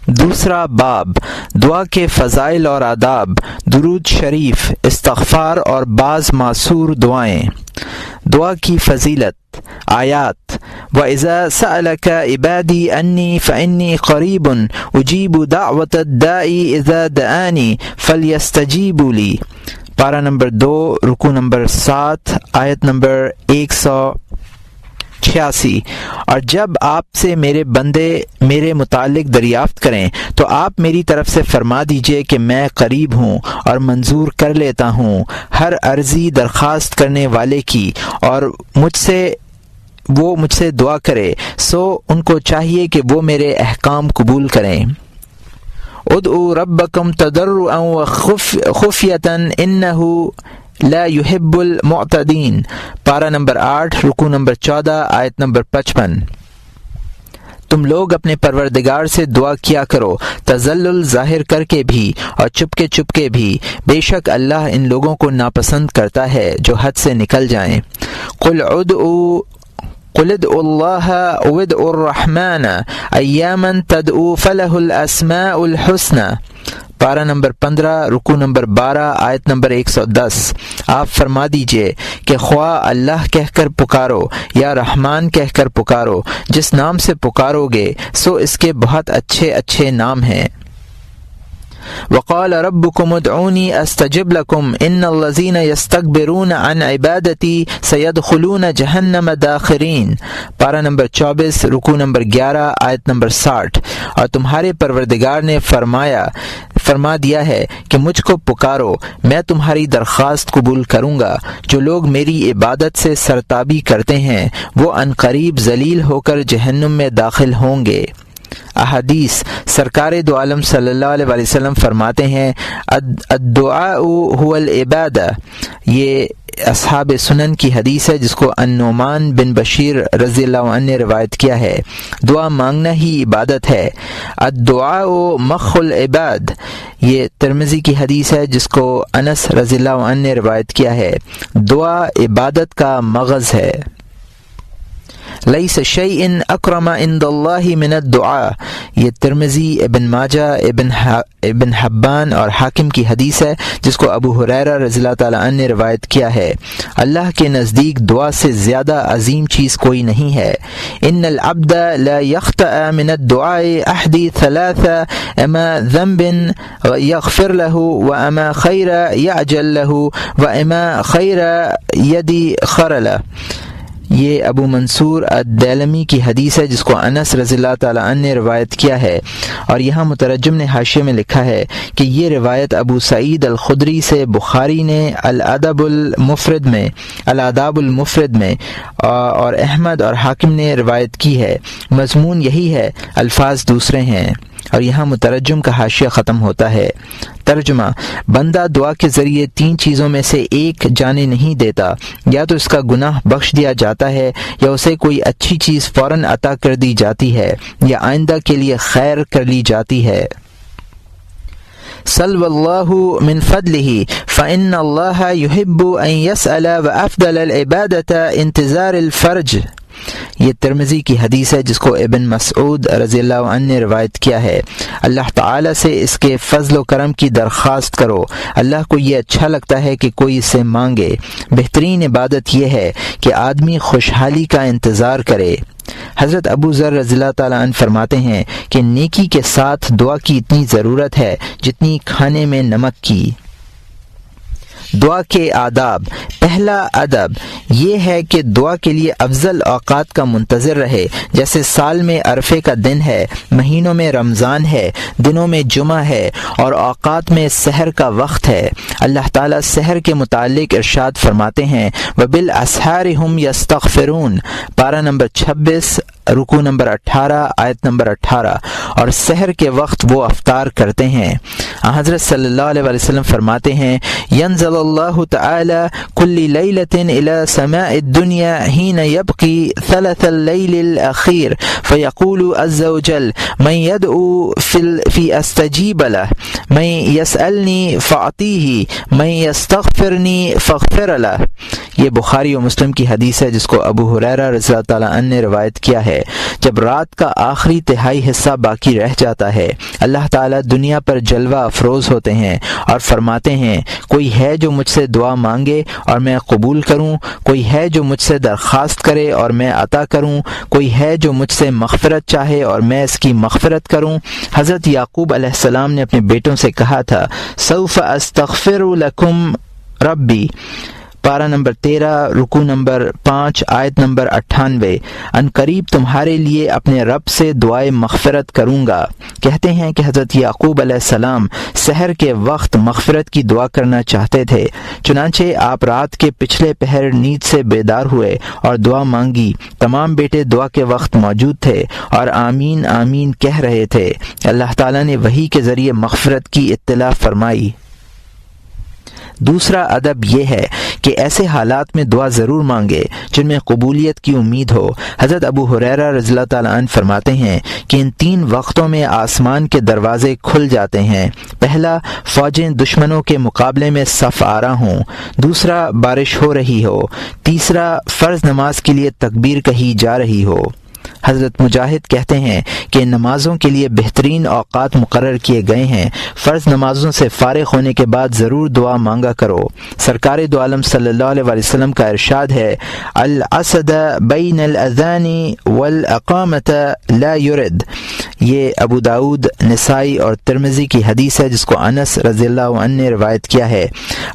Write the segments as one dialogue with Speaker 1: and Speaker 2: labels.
Speaker 1: دوسرا باب دعا کے فضائل اور آداب، درود شریف، استغفار اور بعض معصور دعائیں۔ دعا کی فضیلت، آیات: وَإِذَا سَأَلَكَ عِبَادِي أَنِّي فَإِنِّي قَرِيبٌ أُجِيبُ دَعْوَةَ الدَّاعِ إِذَا دَعَانِ فَلْيَسْتَجِيبُوا لِي، پارہ نمبر 2، رکوع نمبر 7، آیت نمبر 186۔ اور جب آپ سے میرے بندے میرے متعلق دریافت کریں تو آپ میری طرف سے فرما دیجئے کہ میں قریب ہوں اور منظور کر لیتا ہوں ہر عرضی درخواست کرنے والے کی، اور وہ مجھ سے دعا کرے سو ان کو چاہیے کہ وہ میرے احکام قبول کریں۔ ادعوا ربکم تضرعا وخفیۃ انہ لا يحب المعتدین، پارہ نمبر 8، رکوع نمبر 14، آیت نمبر 55۔ تم لوگ اپنے پروردگار سے دعا کیا کرو، تذلل ظاہر کر کے بھی اور چپ کے بھی، بے شک اللہ ان لوگوں کو ناپسند کرتا ہے جو حد سے نکل جائیں۔ قل ادعوا اللہ او ادعوا الرحمن ایاما تدعوا فلہ الاسماء الحسنى، پارہ نمبر 15، رکوع نمبر 12، آیت نمبر 110۔ آپ فرما دیجئے کہ خواہ اللہ کہہ کر پکارو یا رحمان کہہ کر پکارو، جس نام سے پکارو گے سو اس کے بہت اچھے اچھے نام ہیں۔ وقال ربكم ادعوني استجب لكم ان الذين يستكبرون عن عبادتي سيدخلون جہنم داخرین، پارہ نمبر 24، رکوع نمبر 11، آیت نمبر 60۔ اور تمہارے پروردگار نے فرما دیا ہے کہ مجھ کو پکارو، میں تمہاری درخواست قبول کروں گا۔ جو لوگ میری عبادت سے سرتابی کرتے ہیں وہ عنقریب ذلیل ہو کر جہنم میں داخل ہوں گے۔ احادیث: سرکار دو عالم صلی اللہ علیہ وسلم فرماتے ہیں الدعاء هو العبادہ، یہ اصحاب سنن کی حدیث ہے جس کو النعمان بن بشیر رضی اللہ عنہ نے روایت کیا ہے۔ دعا مانگنا ہی عبادت ہے۔ الدعاء مخ العباد، یہ ترمذی کی حدیث ہے جس کو انس رضی اللہ عنہ نے روایت کیا ہے۔ دعا عبادت کا مغز ہے۔ لیس شیء اکرم عند اللہ من الدعاء، یہ ترمذی، ابن ماجہ، ابن حبان اور حاکم کی حدیث ہے جس کو ابو ہریرہ رضی اللہ تعالی عنہ نے روایت کیا ہے۔ اللہ کے نزدیک دعا سے زیادہ عظیم چیز کوئی نہیں ہے۔ ان العبد لا يخطأ من الدعاء احدی ثلاث، اما ذنب یغفر له واما خیر یعجل له واما خیر یدی خرلہ، یہ ابو منصور الدیلمی کی حدیث ہے جس کو انس رضی اللہ تعالی عنہ نے روایت کیا ہے۔ اور یہاں مترجم نے حاشیے میں لکھا ہے کہ یہ روایت ابو سعید الخدری سے بخاری نے الاداب المفرد میں اور احمد اور حاکم نے روایت کی ہے۔ مضمون یہی ہے، الفاظ دوسرے ہیں۔ اور یہاں مترجم کا حاشیہ ختم ہوتا ہے۔ ترجمہ: بندہ دعا کے ذریعے 3 چیزوں میں سے ایک جانے نہیں دیتا، یا تو اس کا گناہ بخش دیا جاتا ہے، یا اسے کوئی اچھی چیز فوراً عطا کر دی جاتی ہے، یا آئندہ کے لیے خیر کر لی جاتی ہے۔ سلو اللہ من فضلہ فإن اللہ يحب ان يسأل وافضل العبادۃ انتظار الفرج، یہ ترمذی کی حدیث ہے جس کو ابن مسعود رضی اللہ عنہ نے روایت کیا ہے۔ اللہ تعالی سے اس کے فضل و کرم کی درخواست کرو، اللہ کو یہ اچھا لگتا ہے کہ کوئی اسے مانگے۔ بہترین عبادت یہ ہے کہ آدمی خوشحالی کا انتظار کرے۔ حضرت ابو ذر رضی اللہ تعالیٰ عنہ فرماتے ہیں کہ نیکی کے ساتھ دعا کی اتنی ضرورت ہے جتنی کھانے میں نمک کی۔ دعا کے آداب۔ پہلا ادب یہ ہے کہ دعا کے لیے افضل اوقات کا منتظر رہے، جیسے سال میں عرفے کا دن ہے، مہینوں میں رمضان ہے، دنوں میں جمعہ ہے اور اوقات میں سحر کا وقت ہے۔ اللہ تعالیٰ سحر کے متعلق ارشاد فرماتے ہیں وبالاسحار هم یستغفرون، پارہ نمبر 26، رکوع نمبر 18، آیت نمبر 18۔ اور سحر کے وقت وہ افطار کرتے ہیں۔ حضرت صلی اللہ علیہ وسلم فرماتے ہیں ینزل اللہ تعالی کل لیلۃ الی سماء الدنیا حین یبقی ثلث اللیل الاخیر فیقول عز وجل من یدعو فی استجیب له من یسألنی فاعطیہ من یستغفرنی فاغفر له۔ یہ بخاری و مسلم کی حدیث ہے جس کو ابو ہریرہ رضی اللہ تعالیٰ عنہ نے روایت کیا ہے۔ جب رات کا آخری تہائی حصہ باقی رہ جاتا ہے اللہ تعالیٰ دنیا پر جلوہ افروز ہوتے ہیں اور فرماتے ہیں کوئی ہے جو مجھ سے دعا مانگے اور میں قبول کروں، کوئی ہے جو مجھ سے درخواست کرے اور میں عطا کروں، کوئی ہے جو مجھ سے مغفرت چاہے اور میں اس کی مغفرت کروں۔ حضرت یعقوب علیہ السلام نے اپنے بیٹوں سے کہا تھا سوف استغفر لکم ربی، پارہ نمبر 13 رکوع نمبر 5 آیت نمبر 98، ان قریب تمہارے لیے اپنے رب سے دعائے مغفرت کروں گا۔ کہتے ہیں کہ حضرت یعقوب علیہ السلام سحر کے وقت مغفرت کی دعا کرنا چاہتے تھے، چنانچہ آپ رات کے پچھلے پہر نیند سے بیدار ہوئے اور دعا مانگی۔ تمام بیٹے دعا کے وقت موجود تھے اور آمین آمین کہہ رہے تھے۔ اللہ تعالیٰ نے وحی کے ذریعے مغفرت کی اطلاع فرمائی۔ دوسرا ادب یہ ہے کہ ایسے حالات میں دعا ضرور مانگے جن میں قبولیت کی امید ہو۔ حضرت ابو ہریرہ رضی اللہ تعالیٰ عنہ فرماتے ہیں کہ ان 3 وقتوں میں آسمان کے دروازے کھل جاتے ہیں۔ پہلا، فوجیں دشمنوں کے مقابلے میں صف آرا ہوں۔ دوسرا، بارش ہو رہی ہو۔ تیسرا، فرض نماز کے لیے تکبیر کہی جا رہی ہو۔ حضرت مجاہد کہتے ہیں کہ نمازوں کے لیے بہترین اوقات مقرر کیے گئے ہیں، فرض نمازوں سے فارغ ہونے کے بعد ضرور دعا مانگا کرو۔ سرکار دو عالم صلی اللہ علیہ وسلم کا ارشاد ہے الاسد بین الاذان والاقامت لا یرد۔ یہ ابو داود، نسائی اور ترمذی کی حدیث ہے جس کو انس رضی اللہ عنہ نے روایت کیا ہے۔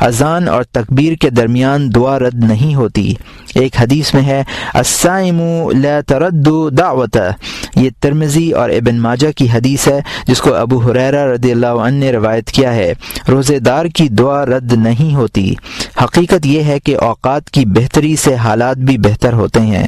Speaker 1: اذان اور تکبیر کے درمیان دعا رد نہیں ہوتی۔ ایک حدیث میں ہے الصائم لا ترد دعوتہ، یہ ترمذی اور ابن ماجہ کی حدیث ہے جس کو ابو ہریرہ رضی اللہ عنہ نے روایت کیا ہے۔ روزے دار کی دعا رد نہیں ہوتی۔ حقیقت یہ ہے کہ اوقات کی بہتری سے حالات بھی بہتر ہوتے ہیں۔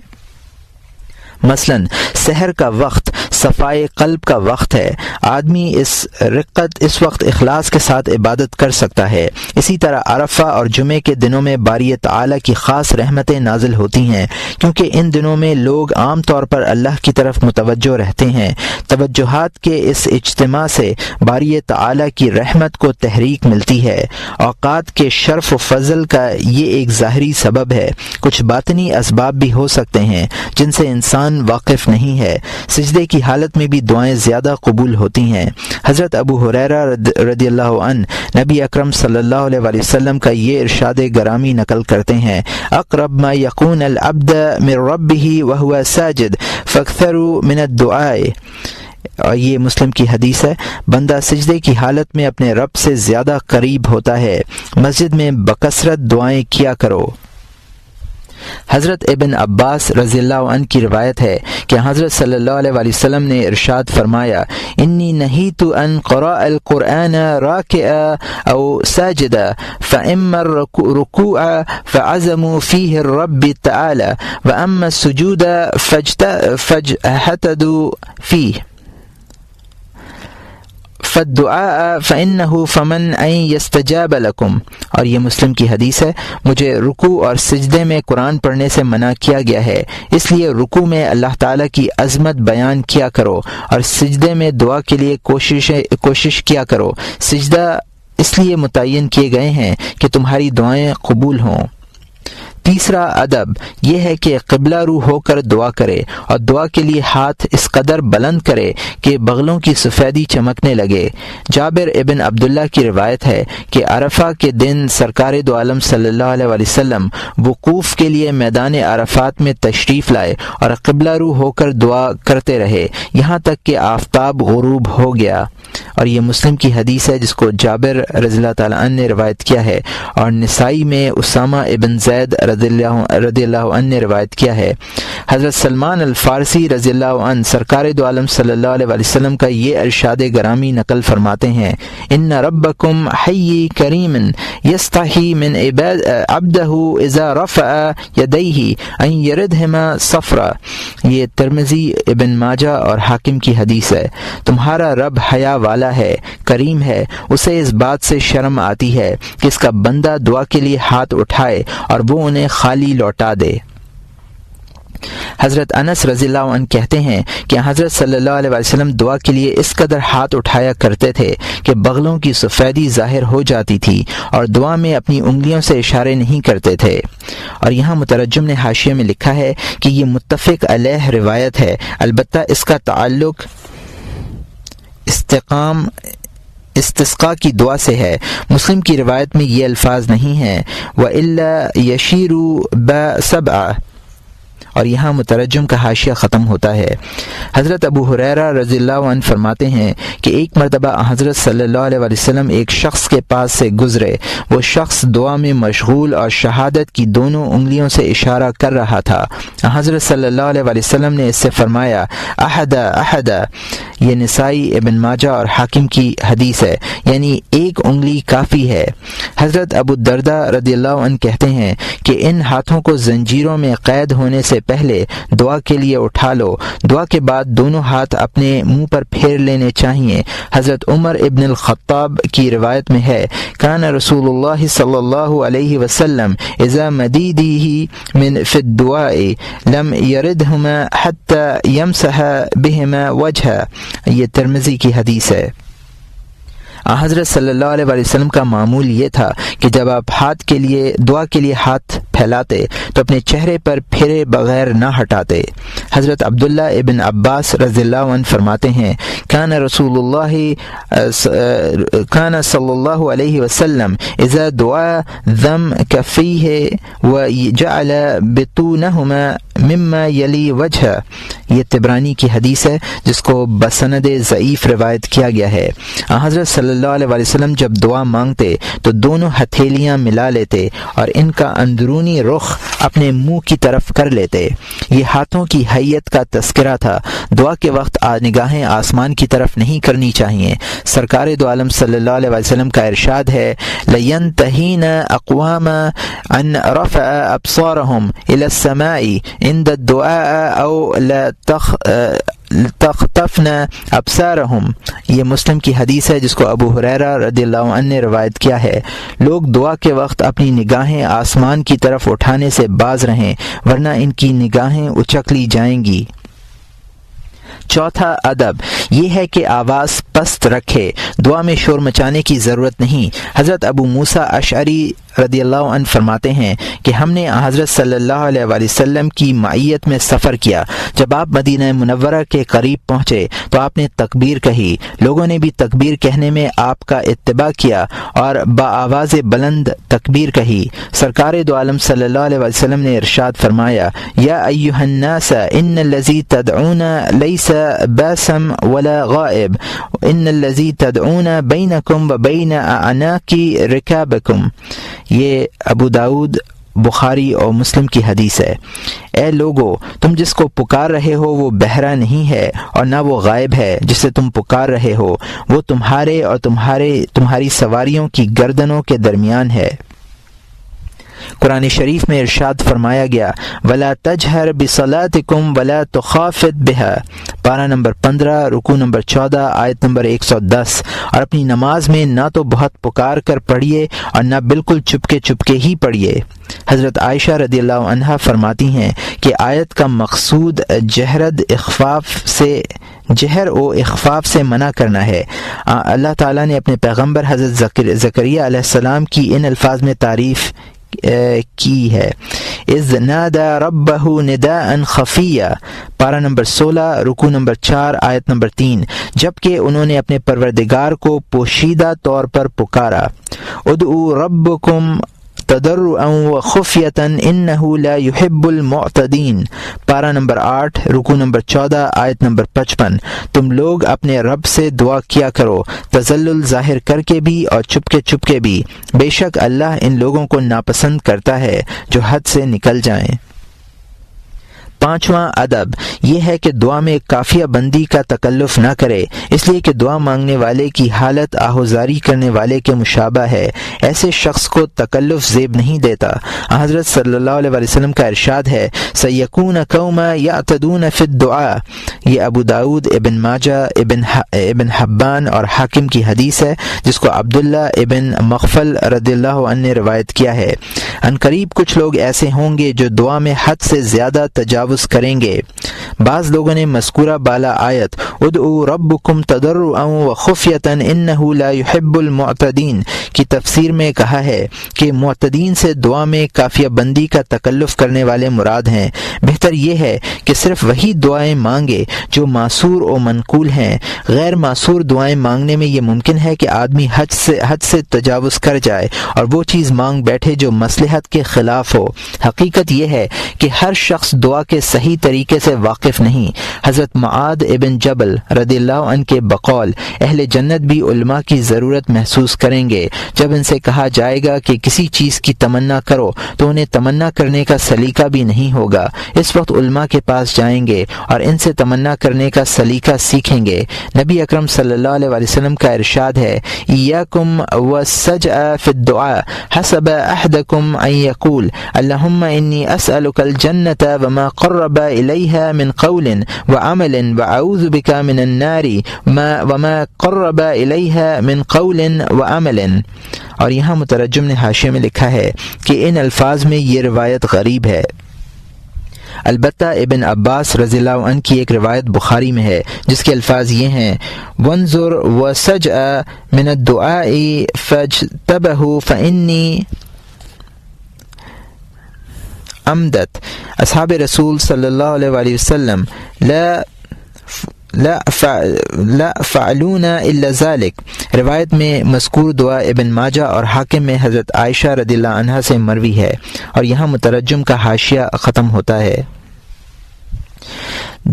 Speaker 1: مثلا سحر کا وقت صفائے قلب کا وقت ہے، آدمی اس وقت اخلاص کے ساتھ عبادت کر سکتا ہے۔ اسی طرح عرفہ اور جمعے کے دنوں میں باری تعالیٰ کی خاص رحمتیں نازل ہوتی ہیں، کیونکہ ان دنوں میں لوگ عام طور پر اللہ کی طرف متوجہ رہتے ہیں۔ توجہات کے اس اجتماع سے باری تعالیٰ کی رحمت کو تحریک ملتی ہے۔ اوقات کے شرف و فضل کا یہ ایک ظاہری سبب ہے، کچھ باطنی اسباب بھی ہو سکتے ہیں جن سے انسان واقف نہیں ہے۔ سجدے کی حالت میں بھی دعائیں زیادہ قبول ہوتی ہیں۔ حضرت ابو ہریرہ رضی اللہ عنہ نبی اکرم صلی اللہ علیہ وسلم کا یہ ارشاد گرامی نقل کرتے ہیں اقرب ما یکون العبد من ربہ وہو ساجد فاکثروا من الدعاء، اور یہ مسلم کی حدیث ہے، بندہ سجدے کی حالت میں اپنے رب سے زیادہ قریب ہوتا ہے، مسجد میں بکثرت دعائیں کیا کرو۔ حضرت ابن عباس رضی اللہ عنہ کی روایت ہے کہ حضرت صلی اللہ علیہ وسلم نے ارشاد فرمایا انی نہیت ان قراء القرآن راکعا او ساجدا فاما الرکوع فعزموا فیہ الرب تعالی واما السجود فاجتهدوا فیہ فالدعاء فإنه فمن أن يستجاب لكم، اور یہ مسلم کی حدیث ہے، مجھے رکوع اور سجدے میں قرآن پڑھنے سے منع کیا گیا ہے، اس لیے رکوع میں اللہ تعالیٰ کی عظمت بیان کیا کرو اور سجدے میں دعا کے لیے کوشش کیا کرو۔ سجدہ اس لیے متعین کیے گئے ہیں کہ تمہاری دعائیں قبول ہوں۔ تیسرا ادب یہ ہے کہ قبلہ رو ہو کر دعا کرے اور دعا کے لیے ہاتھ اس قدر بلند کرے کہ بغلوں کی سفیدی چمکنے لگے۔ جابر ابن عبداللہ کی روایت ہے کہ عرفہ کے دن سرکار دو عالم صلی اللہ علیہ وسلم وقوف کے لیے میدان عرفات میں تشریف لائے اور قبلہ رو ہو کر دعا کرتے رہے یہاں تک کہ آفتاب غروب ہو گیا، اور یہ مسلم کی حدیث ہے جس کو جابر رضی اللہ تعالیٰ عنہ نے روایت کیا ہے، اور نسائی میں اسامہ ابن زید رضی اللہ عنہ نے روایت کیا ہے۔ حضرت سلمان الفارسی رضی اللہ عنہ سرکار دو عالم صلی اللہ علیہ وسلم کا یہ ارشاد گرامی نقل فرماتے ہیں ان ربکم حی کریم یستحی من عبدہ اذا رفع یدیہ ان یردہما صفرا، یہ ترمذی، ابن ماجہ اور حاکم کی حدیث ہے۔ تمہارا رب حیا والا ہے، کریم ہے اسے اس بات سے شرم آتی ہے کہ اس کا بندہ دعا کے لیے ہاتھ اٹھائے اور وہ انہیں خالی لوٹا دے۔ حضرت انس رضی اللہ عنہ کہتے ہیں کہ حضرت صلی اللہ علیہ وسلم دعا کے لیے اس قدر ہاتھ اٹھایا کرتے تھے کہ بغلوں کی سفیدی ظاہر ہو جاتی تھی، اور دعا میں اپنی انگلیوں سے اشارے نہیں کرتے تھے۔ اور یہاں مترجم نے حاشیے میں لکھا ہے کہ یہ متفق علیہ روایت ہے، البتہ اس کا تعلق استسقاء کی دعا سے ہے۔ مسلم کی روایت میں یہ الفاظ نہیں ہیں وَإِلَّا يَشِيرُ بَسَبْعَ، اور یہاں مترجم کا حاشیہ ختم ہوتا ہے۔ حضرت ابو ہریرہ رضی اللہ عنہ فرماتے ہیں کہ ایک مرتبہ حضرت صلی اللہ علیہ وسلم ایک شخص کے پاس سے گزرے، وہ شخص دعا میں مشغول اور شہادت کی دونوں انگلیوں سے اشارہ کر رہا تھا۔ حضرت صلی اللہ علیہ وسلم نے اس سے فرمایا احدا احدا، یہ نسائی، ابن ماجہ اور حاکم کی حدیث ہے، یعنی ایک انگلی کافی ہے۔ حضرت ابو الدرداء رضی اللہ عنہ کہتے ہیں کہ ان ہاتھوں کو زنجیروں میں قید ہونے سے پہلے دعا کے لیے اٹھا لو، دعا کے بعد دونوں ہاتھ اپنے منہ پر پھیر لینے چاہیے۔ حضرت عمر ابن الخطاب کی روایت میں ہے کان رسول اللہ صلی اللہ علیہ وسلم اذا مدیدہ من فی الدعاء لم یردہما حتی یمسح بہما وجہ، یہ ترمذی کی حدیث ہے۔ حضرت صلی اللہ علیہ وسلم کا معمول یہ تھا کہ جب آپ ہاتھ کے لیے دعا کے لیے ہاتھ پھیلاتے تو اپنے چہرے پر پھرے بغیر نہ ہٹاتے۔ حضرت عبداللہ ابن عباس رضی اللہ عنہ فرماتے ہیں کان صلی اللہ علیہ وسلم اذا دعا ضم کفیہ وجعل بطونہما مما یلی وجہ، یہ طبرانی کی حدیث ہے جس کو بسند ضعیف روایت کیا گیا ہے۔ حضرت صلی اللہ علیہ وسلم جب دعا مانگتے تو دونوں ہتھیلیاں ملا لیتے اور ان کا اندرونی رخ اپنے منہ کی طرف کر لیتے۔ یہ ہاتھوں کی حیت کا تذکرہ تھا۔ دعا کے وقت نگاہیں آسمان کی طرف نہیں کرنی چاہیے۔ سرکار دو عالم صلی اللہ علیہ وسلم کا ارشاد ہے لَيَنْتَهِينَ أَقْوَامًا عَنْ رَفْعِ أَبْصَارِهُمْ إِلَى السَّمَاءِ عند الدعاء او تخطفن ابصارهم، یہ مسلم کی حدیث ہے جس کو ابو ہریرہ رضی اللہ عنہ نے روایت کیا ہے۔ لوگ دعا کے وقت اپنی نگاہیں آسمان کی طرف اٹھانے سے باز رہیں ورنہ ان کی نگاہیں اچک لی جائیں گی۔ چوتھا ادب یہ ہے کہ آواز پست رکھے، دعا میں شور مچانے کی ضرورت نہیں۔ حضرت ابو موسیٰ اشعری رضی اللہ عنہ فرماتے ہیں کہ ہم نے حضرت صلی اللہ علیہ وآلہ وسلم کی معیت میں سفر کیا۔ جب آپ مدینہ منورہ کے قریب پہنچے تو آپ نے تکبیر کہی، لوگوں نے بھی تکبیر کہنے میں آپ کا اتباع کیا اور بآواز بلند تکبیر کہی۔ سرکار دو عالم صلی اللہ علیہ وسلم نے ارشاد فرمایا یا ایھا الناس ان الذی تدعون لیس باسم ولا غائب ان الذی تدعون بینکم وبین اعناق رکابکم، یہ ابو داؤد، بخاری اور مسلم کی حدیث ہے۔ اے لوگو، تم جس کو پکار رہے ہو وہ بہرا نہیں ہے اور نہ وہ غائب ہے جسے تم پکار رہے ہو، وہ تمہارے اور تمہاری سواریوں کی گردنوں کے درمیان ہے۔ قرآن شریف میں ارشاد فرمایا گیا وَلَا تَجْهَرْ بِصَلَاتِكُمْ وَلَا تُخَافِتْ بِهَا، پارہ نمبر 15 رکوع نمبر 14 آیت نمبر 110، اور اپنی نماز میں نہ تو بہت پکار کر پڑھیے اور نہ بالکل چپکے چپکے ہی پڑھیے۔ حضرت عائشہ رضی اللہ عنہا فرماتی ہیں کہ آیت کا مقصود جہر و اخفاف سے منع کرنا ہے۔ اللہ تعالیٰ نے اپنے پیغمبر حضرت زکریا علیہ السلام کی ان الفاظ میں تعریف کی ہے اذ نادى ربه نداء خفيا، پارہ نمبر 16 رکوع نمبر 4 آیت نمبر 3، جبکہ انہوں نے اپنے پروردگار کو پوشیدہ طور پر پکارا۔ ادعوا ربکم تضرعا وخفیۃ انہ لا یحب المعتدین، پارہ نمبر 8 رکوع نمبر 14 آیت نمبر 55، تم لوگ اپنے رب سے دعا کیا کرو تذلل ظاہر کر کے بھی اور چپکے چپکے بھی، بے شک اللہ ان لوگوں کو ناپسند کرتا ہے جو حد سے نکل جائیں۔ 5واں ادب یہ ہے کہ دعا میں کافیہ بندی کا تکلف نہ کرے، اس لیے کہ دعا مانگنے والے کی حالت آہوزاری کرنے والے کے مشابہ ہے، ایسے شخص کو تکلف زیب نہیں دیتا۔ حضرت صلی اللہ علیہ وسلم کا ارشاد ہے سیکون قوما یعتدون فی الدعاء، یہ ابو داود، ابن ماجہ، ابن حبان اور حاکم کی حدیث ہے، جس کو عبداللہ ابن مغفل رضی اللہ عنہ نے روایت کیا ہے۔ ان قریب کچھ لوگ ایسے ہوں گے جو دعا میں حد سے زیادہ تجاوز کریں گے۔ بعض لوگوں نے مذکورہ بالا آیت ادعوا ربکم تضرعا وخفیۃ انہ لا یحب المعتدین کی تفسیر میں کہا ہے کہ معتدین سے دعا میں کافیہ بندی کا تکلف کرنے والے مراد ہیں۔ بہتر یہ ہے کہ صرف وہی دعائیں مانگے جو معصور و منقول ہیں۔ غیر معصور دعائیں مانگنے میں یہ ممکن ہے کہ آدمی حد سے تجاوز کر جائے اور وہ چیز مانگ بیٹھے جو مصلحت کے خلاف ہو۔ حقیقت یہ ہے کہ ہر شخص دعا کے صحیح طریقے سے واقف نہیں۔ حضرت معاذ ابن جبل رضی اللہ عنہ کے بقول اہل جنت بھی علماء کی ضرورت محسوس کریں گے۔ جب ان سے کہا جائے گا کہ کسی چیز کی تمنا کرو تو انہیں تمنا کرنے کا سلیقہ بھی نہیں ہوگا۔ اس وقت علماء کے پاس جائیں گے اور ان سے تمنا کرنے کا سلیقہ سیکھیں گے۔ نبی اکرم صلی اللہ علیہ وسلم کا ارشاد ہے ایاکم والسجع فی الدعاء حسب احدکم ان یقول اللہم انی اسألک الجنة وما قرب الیہا من قول وعمل واعوذ بک من النار وما قرب الیہا من قول وعمل۔ اور یہاں مترجم نے حاشیے میں لکھا ہے کہ ان الفاظ میں یہ روایت غریب ہے۔ البتہ ابن عباس رضی اللہ عنہ کی ایک روایت بخاری میں ہے جس کے الفاظ یہ ہیں وانظر وسجع من الدعاء فاجتبه فانی امدت۔ اصحاب رسول صلی اللہ علیہ وآلہ وسلم لا فعلون الا ذلك۔ روایت میں مذکور دعا ابن ماجہ اور حاکم میں حضرت عائشہ رضی اللہ عنہا سے مروی ہے۔ اور یہاں مترجم کا حاشیہ ختم ہوتا ہے۔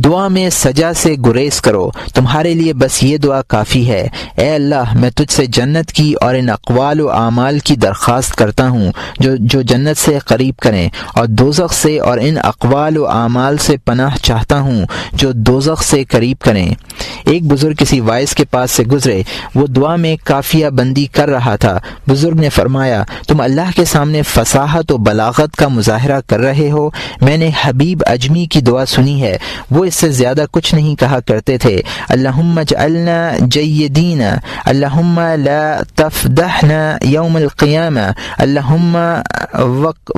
Speaker 1: دعا میں سجا سے گریز کرو، تمہارے لیے بس یہ دعا کافی ہے، اے اللہ میں تجھ سے جنت کی اور ان اقوال و اعمال کی درخواست کرتا ہوں جو جنت سے قریب کریں، اور دوزخ سے اور ان اقوال و اعمال سے پناہ چاہتا ہوں جو دوزخ سے قریب کریں۔ ایک بزرگ کسی وائس کے پاس سے گزرے، وہ دعا میں کافیہ بندی کر رہا تھا۔ بزرگ نے فرمایا تم اللہ کے سامنے فصاحت و بلاغت کا مظاہرہ کر رہے ہو، میں نے حبیب اجمی کی دعا سنی ہے، وہ اس سے زیادہ کچھ نہیں کہا کرتے تھے اللہم اجعلنا جیدین، اللہم لا تفضحنا یوم القیامہ، اللہم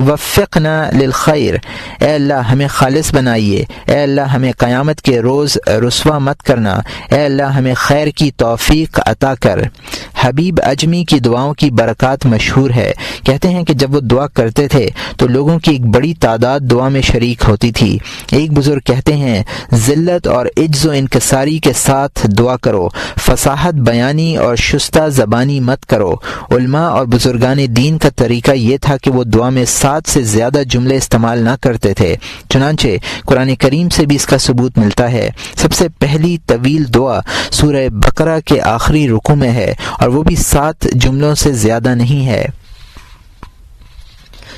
Speaker 1: وفقنا للخیر۔ اے اللہ ہمیں خالص بنائیے، اے اللہ ہمیں قیامت کے روز رسوا مت کرنا، اے اللہ ہمیں خیر کی توفیق عطا کر۔ حبیب اجمی کی دعاؤں کی برکات مشہور ہے۔ کہتے ہیں کہ جب وہ دعا کرتے تھے تو لوگوں کی ایک بڑی تعداد دعا میں شریک ہوتی تھی۔ ایک بزرگ کہتے ہیں ذلت اور عجز و انکساری کے ساتھ دعا کرو، فصاحت بیانی اور شستہ زبانی مت کرو۔ علماء اور بزرگان دین کا طریقہ یہ تھا کہ وہ دعا میں 7 سے زیادہ جملے استعمال نہ کرتے تھے، چنانچہ قرآن کریم سے بھی اس کا ثبوت ملتا ہے۔ سب سے پہلی طویل دعا سورہ بقرہ کے آخری رکوع میں ہے اور وہ بھی 7 جملوں سے زیادہ نہیں ہے۔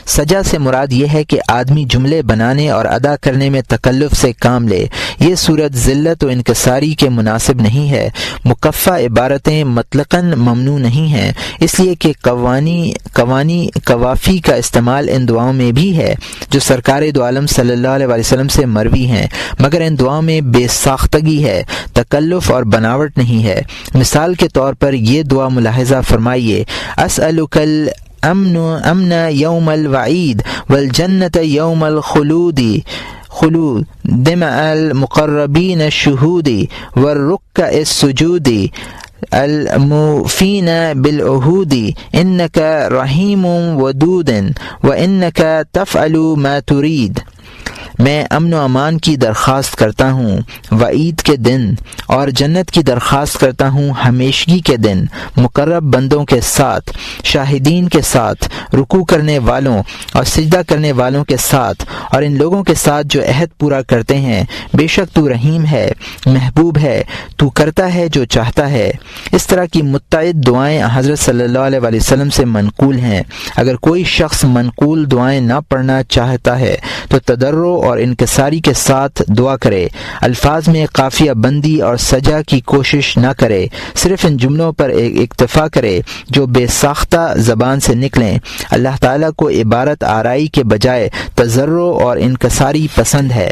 Speaker 1: سجا سے مراد یہ ہے کہ آدمی جملے بنانے اور ادا کرنے میں تکلف سے کام لے۔ یہ صورت ذلت و انکساری کے مناسب نہیں ہے۔ مکفہ عبارتیں مطلقاً ممنوع نہیں ہیں، اس لیے کہ قوافی کا استعمال ان دعاؤں میں بھی ہے جو سرکار دو عالم صلی اللہ علیہ وسلم سے مروی ہیں، مگر ان دعاؤں میں بے ساختگی ہے، تکلف اور بناوٹ نہیں ہے۔ مثال کے طور پر یہ دعا ملاحظہ فرمائیے اسألک امن یوم الوعید والجنت یوم الخلود دمع المقربین الشہود والرکع السجود الموفین بالعہود انک رحیم ودود وانک تفعل ما ترید۔ میں امن و امان کی درخواست کرتا ہوں وعید کے دن، اور جنت کی درخواست کرتا ہوں ہمیشگی کے دن، مقرب بندوں کے ساتھ، شاہدین کے ساتھ، رکوع کرنے والوں اور سجدہ کرنے والوں کے ساتھ، اور ان لوگوں کے ساتھ جو عہد پورا کرتے ہیں۔ بے شک تو رحیم ہے، محبوب ہے، تو کرتا ہے جو چاہتا ہے۔ اس طرح کی متعدد دعائیں حضرت صلی اللہ علیہ وسلم سے منقول ہیں۔ اگر کوئی شخص منقول دعائیں نہ پڑھنا چاہتا ہے تو تضرع اور انکساری کے ساتھ دعا کرے، الفاظ میں قافیہ بندی اور سجا کی کوشش نہ کرے، صرف ان جملوں پر اکتفا کرے جو بے ساختہ زبان سے نکلیں۔ اللہ تعالیٰ کو عبارت آرائی کے بجائے تضرع اور انکساری پسند ہے۔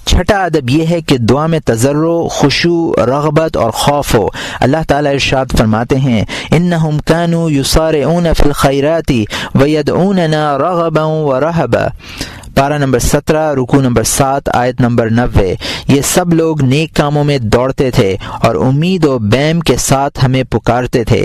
Speaker 1: چھٹا ادب یہ ہے کہ دعا میں تضرع، خشوع، رغبت اور خوف ہو۔ اللہ تعالیٰ ارشاد فرماتے ہیں انہم کانوا یسارعون فی الخیرات ویدعوننا رغبا ورہبا، پارہ نمبر 17 رکوع نمبر 7 آیت نمبر 90۔ یہ سب لوگ نیک کاموں میں دوڑتے تھے اور امید و بیم کے ساتھ ہمیں پکارتے تھے۔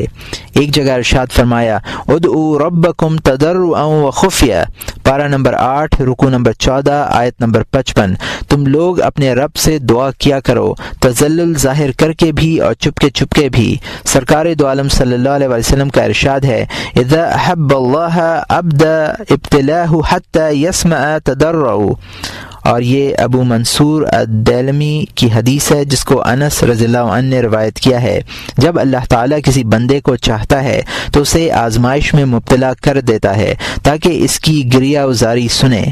Speaker 1: ایک جگہ ارشاد فرمایا ادعوا ربکم تضرعا وخفیہ، پارہ نمبر 8 رکوع نمبر 14 آیت نمبر 55۔ تم لوگ اپنے رب سے دعا کیا کرو، تذلل ظاہر کر کے بھی اور چپکے بھی۔ سرکار دو عالم صلی اللہ علیہ وسلم کا ارشاد ہے اذا احب اللہ ابدا ابتلاہ حتی یسمع تضرعوا، اور یہ ابو منصور الدیلمی کی حدیث ہے جس کو انس رضی اللہ عنہ نے روایت کیا ہے۔ جب اللہ تعالیٰ کسی بندے کو چاہتا ہے تو اسے آزمائش میں مبتلا کر دیتا ہے تاکہ اس کی گریہ وزاری سنے۔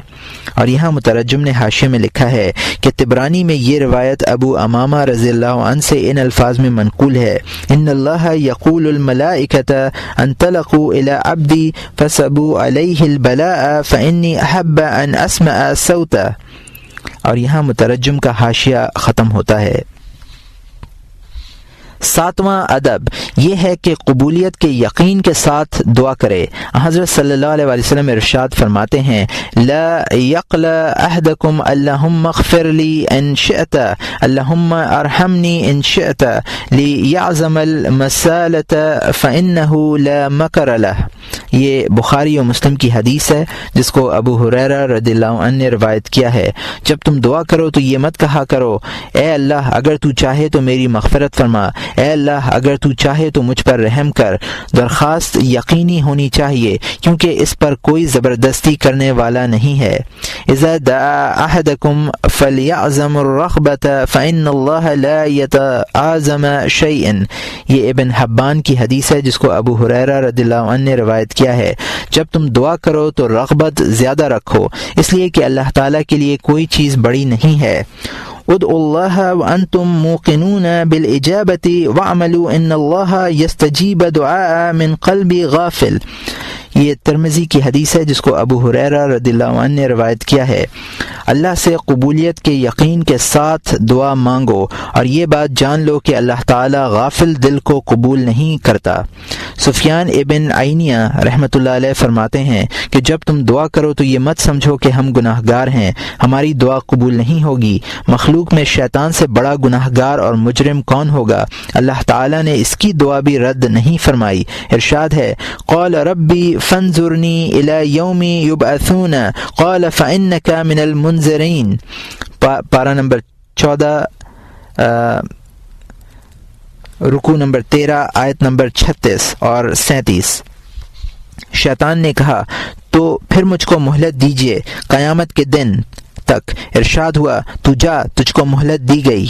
Speaker 1: اور یہاں مترجم نے حاشیے میں لکھا ہے کہ طبرانی میں یہ روایت ابو امامہ رضی اللہ عنہ سے ان الفاظ میں منقول ہے ان اللہ یقول الملائکۃ انطلقوا الی عبدی فصبوا علیہ البلاء فانی احب ان اسمع صوتہ، اور یہاں مترجم کا حاشیہ ختم ہوتا ہے۔ ساتواں ادب یہ ہے کہ قبولیت کے یقین کے ساتھ دعا کرے۔ حضرت صلی اللہ علیہ وسلم ارشاد فرماتے ہیں لا یقل احدکم اللہم اغفر لی ان شئت اللہم ارحمنی ان شئت لیعظم المسالۃ فانہ لا مکر لہ، یہ بخاری و مسلم کی حدیث ہے جس کو ابو ہریرہ رضی اللہ عنہ نے روایت کیا ہے۔ جب تم دعا کرو تو یہ مت کہا کرو اے اللہ اگر تو چاہے تو میری مغفرت فرما، اے اللہ اگر تو چاہے تو مجھ پر رحم کر۔ درخواست یقینی ہونی چاہیے کیونکہ اس پر کوئی زبردستی کرنے والا نہیں ہے۔ اذا دعا احدکم فلیعظم الرغبۃ فان اللہ لا یتعاظم شیئا، یہ ابن حبان کی حدیث ہے جس کو ابو ہریرہ رضی اللہ عنہ نے روایت کیا ہے۔ جب تم دعا کرو تو رغبت زیادہ رکھو، اس لیے کہ اللہ تعالیٰ کے لیے کوئی چیز بڑی نہیں ہے۔ ادعوا اللہ وانتم موقنون بالاجابۃ واعملوا ان اللہ یستجیب دعاء من قلب غافل، یہ ترمذی کی حدیث ہے جس کو ابو ہریرہ رضی اللہ عنہ نے روایت کیا ہے۔ اللہ سے قبولیت کے یقین کے ساتھ دعا مانگو اور یہ بات جان لو کہ اللہ تعالی غافل دل کو قبول نہیں کرتا۔ سفیان ابن عینیہ رحمۃ اللہ علیہ فرماتے ہیں کہ جب تم دعا کرو تو یہ مت سمجھو کہ ہم گناہ گار ہیں، ہماری دعا قبول نہیں ہوگی۔ مخلوق میں شیطان سے بڑا گناہ گار اور مجرم کون ہوگا؟ اللہ تعالی نے اس کی دعا بھی رد نہیں فرمائی۔ ارشاد ہے قال ربی فانظرنی الی یوم یبعثون قال فانک من المنظرین، پارہ نمبر 14 رکوع نمبر 13 آیت نمبر 36 اور 37۔ شیطان نے کہا تو پھر مجھ کو مہلت دیجیے قیامت کے دن تک۔ ارشاد ہوا تو جا، تجھ کو مہلت دی گئی۔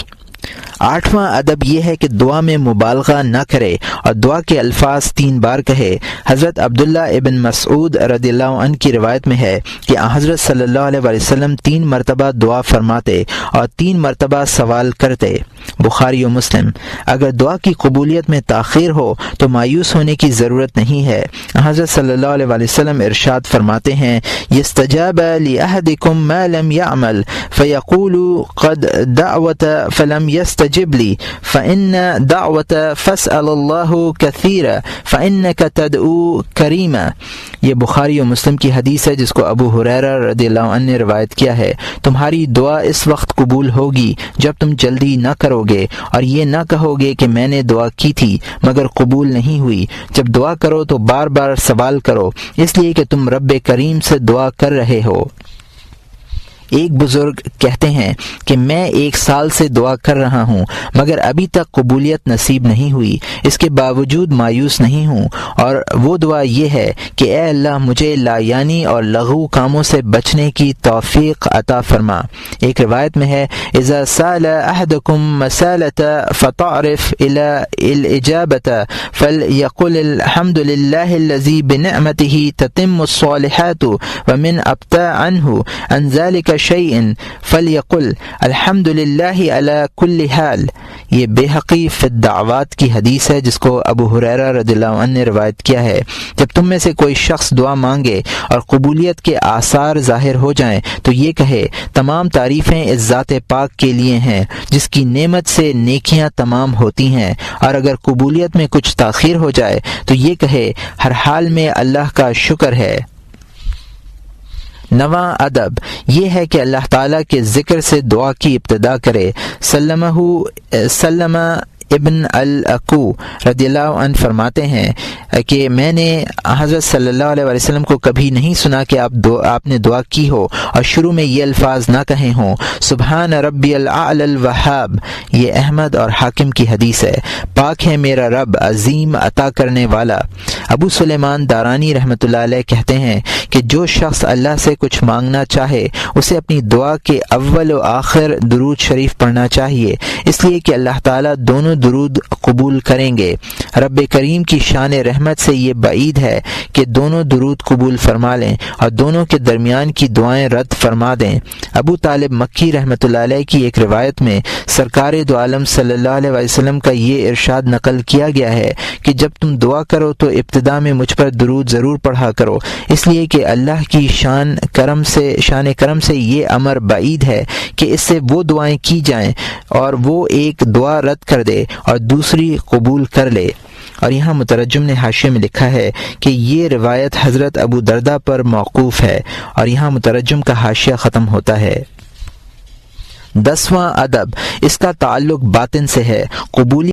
Speaker 1: آٹھواں ادب یہ ہے کہ دعا میں مبالغہ نہ کرے اور دعا کے الفاظ 3 بار کہے۔ حضرت عبداللہ ابن مسعود رضی اللہ عنہ کی روایت میں ہے کہ حضرت صلی اللہ علیہ وسلم 3 مرتبہ دعا فرماتے اور 3 مرتبہ سوال کرتے، بخاری و مسلم۔ اگر دعا کی قبولیت میں تاخیر ہو تو مایوس ہونے کی ضرورت نہیں ہے۔ حضرت صلی اللہ علیہ وسلم ارشاد فرماتے ہیں یستجاب لأحدکم ما لم يعمل فیقول قد دعوت فلم یستجب لی فإن دعوت فاسأل اللہ کثیرا فإنک تدعو کریما، یہ بخاری و مسلم کی حدیث ہے جس کو ابو ہریرہ رضی اللہ عنہ نے روایت کیا ہے۔ تمہاری دعا اس وقت قبول ہوگی جب تم جلدی نہ کرو گے اور یہ نہ کہو گے کہ میں نے دعا کی تھی مگر قبول نہیں ہوئی۔ جب دعا کرو تو بار بار سوال کرو، اس لیے کہ تم رب کریم سے دعا کر رہے ہو۔ ایک بزرگ کہتے ہیں کہ میں 1 سال سے دعا کر رہا ہوں مگر ابھی تک قبولیت نصیب نہیں ہوئی، اس کے باوجود مایوس نہیں ہوں، اور وہ دعا یہ ہے کہ اے اللہ مجھے لایانی اور لغو کاموں سے بچنے کی توفیق عطا فرما۔ ایک روایت میں ہے اذا سال احدکم مسالۃ فتعرف الاجابۃ فلیقل الحمد للہ الذی بنعمتہ تتم الصالحات ومن ابطأ عنہ عن ذلک شیء فلیقل الحمد للہ علی کل حال۔ یہ بیہقی فی الدعوات کی حدیث ہے جس کو ابو ہریرہ رضی اللہ عنہ نے روایت کیا ہے۔ جب تم میں سے کوئی شخص دعا مانگے اور قبولیت کے آثار ظاہر ہو جائیں تو یہ کہے تمام تعریفیں اس ذات پاک کے لیے ہیں جس کی نعمت سے نیکیاں تمام ہوتی ہیں، اور اگر قبولیت میں کچھ تاخیر ہو جائے تو یہ کہے ہر حال میں اللہ کا شکر ہے۔ نواں ادب یہ ہے کہ اللہ تعالیٰ کے ذکر سے دعا کی ابتدا کرے۔ سلمہ ابن الاکو رضی اللہ عنہ فرماتے ہیں کہ میں نے حضرت صلی اللہ علیہ وسلم کو کبھی نہیں سنا کہ آپ نے دعا کی ہو اور شروع میں یہ الفاظ نہ کہے ہوں سبحان ربی الاعلی الوہاب۔ یہ احمد اور حاکم کی حدیث ہے۔ پاک ہے میرا رب عظیم عطا کرنے والا۔ ابو سلیمان دارانی رحمۃ اللہ علیہ کہتے ہیں کہ جو شخص اللہ سے کچھ مانگنا چاہے اسے اپنی دعا کے اول و آخر درود شریف پڑھنا چاہیے، اس لیے کہ اللہ تعالیٰ دونوں درود قبول کریں گے۔ رب کریم کی شان رحمت سے یہ بعید ہے کہ دونوں درود قبول فرما لیں اور دونوں کے درمیان کی دعائیں رد فرما دیں۔ ابو طالب مکی رحمۃ اللہ علیہ کی ایک روایت میں سرکار دو عالم صلی اللہ علیہ وسلم کا یہ ارشاد نقل کیا گیا ہے کہ جب تم دعا کرو تو ابتدا میں مجھ پر درود ضرور پڑھا کرو، اس لیے کہ اللہ کی شان کرم سے یہ امر بعید ہے کہ اس سے وہ دعائیں کی جائیں اور وہ ایک دعا رد کر دے اور دوسری قبول کر لے۔ اور یہاں مترجم نے حاشیے میں لکھا ہے کہ یہ روایت حضرت ابو دردہ پر موقوف ہے، اور یہاں مترجم کا حاشیہ ختم ہوتا ہے۔ 10واں ادب اس کا تعلق باطن سے ہے۔ قبولیت